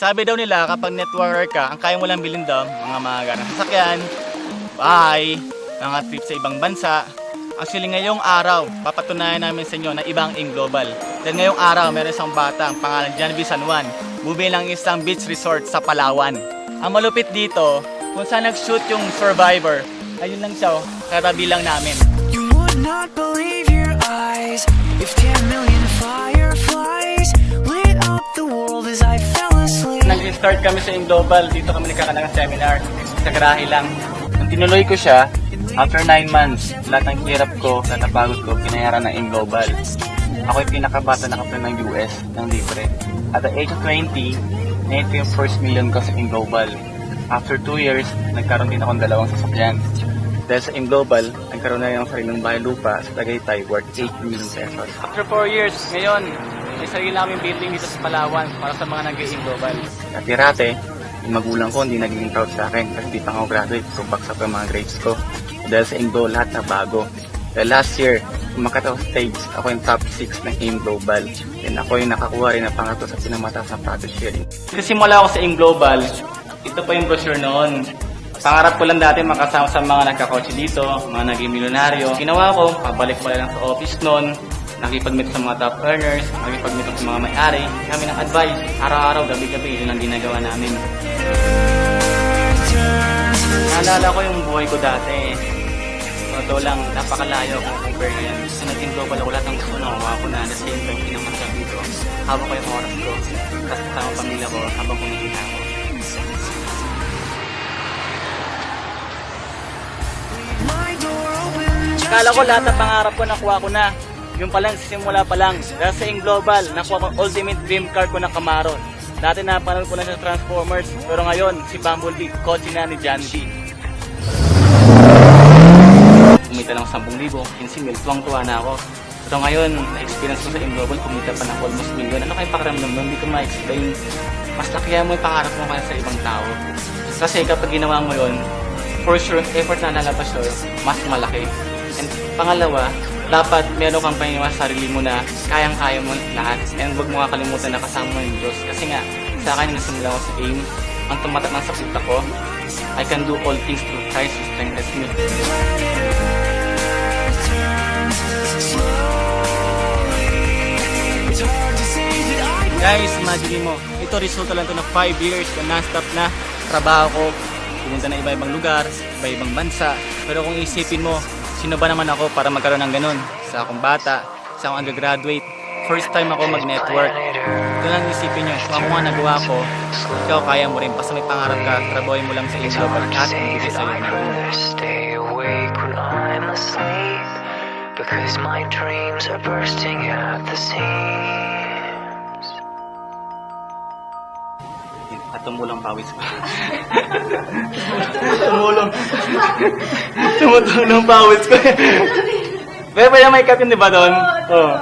Sabi daw nila kapag networker ka, ang kaya mo lang bilhin daw, mga magarang sasakyan, bahay, mga trip sa ibang bansa. Actually ngayong araw, papatunayan namin sa inyo na ibang in global. Dahil ngayong araw, meron isang bata, ang pangalan Janvi San Juan, bumili ng isang beach resort sa Palawan. Ang malupit dito, kung saan nag-shoot yung Survivor, ayun lang siya, katabi lang namin. You would not believe your eyes if 10 million fireflies lit up the world as I fell asleep. Nag-start kami sa in global, dito kami nagkakalang seminar, sa garahe lang. Nung tinuloy ko siya, after 9 months, lahat ng hirap ko, lahat ng pagod ko, pinayaran ng in global. Ako yung pinakabata nakaplan ng US, ng libre. At the age of 20, na-hit ko yung first million ko sa in global. After 2 years, nagkaroon din akong dalawang sasakyan. Dahil sa in global, nagkaroon na yung sariling bahay lupa sa Tagaytay worth 8 million pesos. After 4 years, ngayon, may sarili namin building dito sa Palawan para sa mga nag-in global. Dati-rate, yung magulang ko hindi nagiging proud sa akin kasi di pa ako graduate, so baksak yung mga grades ko. Dahil sa Indo, lahat na bago. Dahil last year, umakyat ako stage, ako yung top 6 ng AIM Global. And ako yung nakakuha rin ng pangatlo sa pinamataas na profit sharing. Kasi simula ako sa AIM Global, ito pa yung brochure noon. Pangarap ko lang dati makasama sa mga nagkakotse dito, mga naging milyonaryo. Ginawa ko, pabalik ko lang sa office noon, nakipag-meet sa mga top earners, nakipag-meet sa mga may-ari, kami ng advice, araw-araw, gabi-gabi, yun ang ginagawa namin. Naalala ko yung buhay ko dati. Totoo lang, napakalayo kung compare ngayon. Kasi naging global ako, lahat ng gusto na makuha ko na at the same time, pinamasak dito. Habang ko yung oras ko, kasi kasama pamilya ko, habang kumikita ako. Akala ko lahat ng pangarap ko nakuha ko na. Yung palang simula pa lang. Dahil sa in global, nakuha ko ultimate dream car ko na Camaro. Dati napanood ko na sa Transformers, pero ngayon si Bumblebee, kotse na ni Janvi. Kumita lang 10,000, 15,000, tuwang-tuwa na ako. Pero ngayon, na-experience ko sa in global, kumita pa ng almost million. Ano kayo pakiramdam nun? Hindi ko ma-explain. Mas lakihan mo yung pangarap mo kaya sa ibang tao. Kasi kapag ginawa mo yun, for sure, effort na lalabas yun, mas malaki. And pangalawa, dapat meron kang paniniwala sa sarili mo na kayang-kaya mo lahat. And huwag mo kakalimutan na kasama mo yung Diyos. Kasi nga, sa akin, nasimula ko sa AIM, ang tumatak ng sakit ako, I can do all things through Christ who strengthens me. Guys, imagine mo, ito resulta lang to na 5 years na non-stop na trabaho ko. Pumunta na iba-ibang lugar, iba-ibang bansa. Pero kung isipin mo, sino ba naman ako para magkaroon ng ganun? Sa akong bata, sa akong undergraduate, first time ako mag-network. Ito lang isipin nyo, kung ako nga nagawa ko, ikaw kaya mo rin. Basta may pangarap ka, trabahoy mo lang sa AIM Global at ibigay sa'yo na rin. Because my dreams are bursting at the seams. Tumulang pawis ko. Tumutulong pawis ko. Pero may cup yun, di ba doon? Oo.